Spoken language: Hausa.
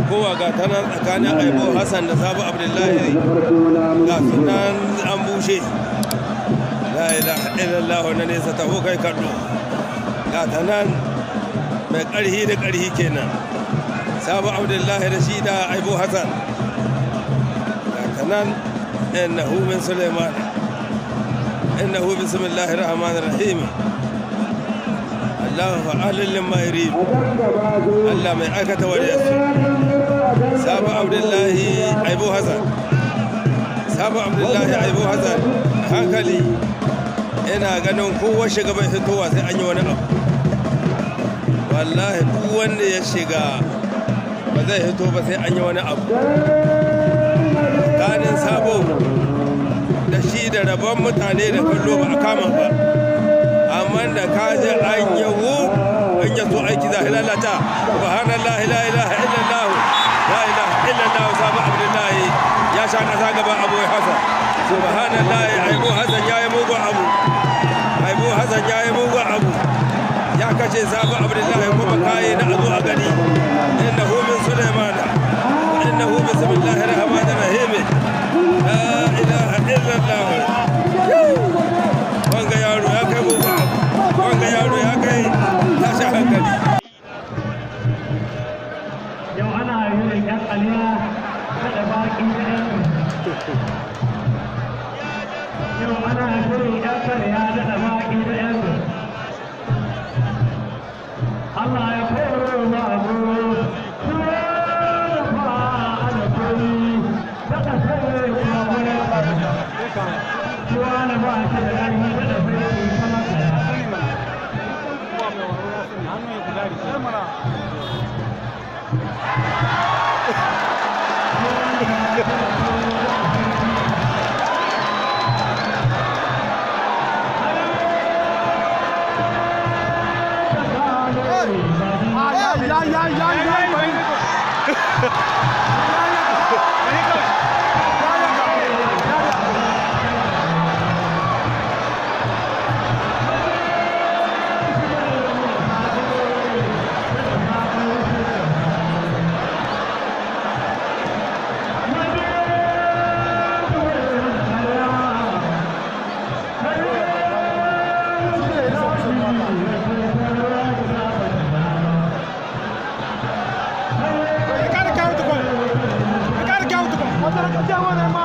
kowa ga ta nan tsakanin Aibo Hassan da Sabu Abdullahi ga sunan an bushe. La ilaha illallah na nesa taho kai kallo ga ta nan mai ƙarhi da ƙarhi kenan Sabu Abdullahi da shi da Aibo Hassan ga ta nan innahu min Sulaiman innahu bismillahir rahmanir rahim Allah fa'alul lima yurid Allah mai aikata waliyasu Sabu Abdullahi Aibo Hassan Sabu Abdullahi Aibo Hassan hankali ina ganin kowa shiga bai fitowa sai an yi wani abu wallahi duk wanda ya shiga ba zai fito ba sai an yi wani abu kanin Sabo da shi da rabon mutane da kallo ba a kama ba amma da kaji an yawo an yaso aiki za lalata subhanallahi la ilaha illallah la ilaha illallah Sabu Abdullahi ya sha kasa gaba Abu Hassan subhanallahi Aibo Hassan yayi mugun abu Aibo Hassan yayi mugun abu ya kace Sabu Abdullahi kuma kai na azu a gani innahu min Sulaiman innahu bismillahir rahmanir rahim la ilaha illallah wanga yaro ya kai mugun abu wanga yaro ya kai tashi hankali yau ana yin yan aliya da baki yau ana shirin yan kariya da baki da yan Allah ya koro ma abu I gotta count the one.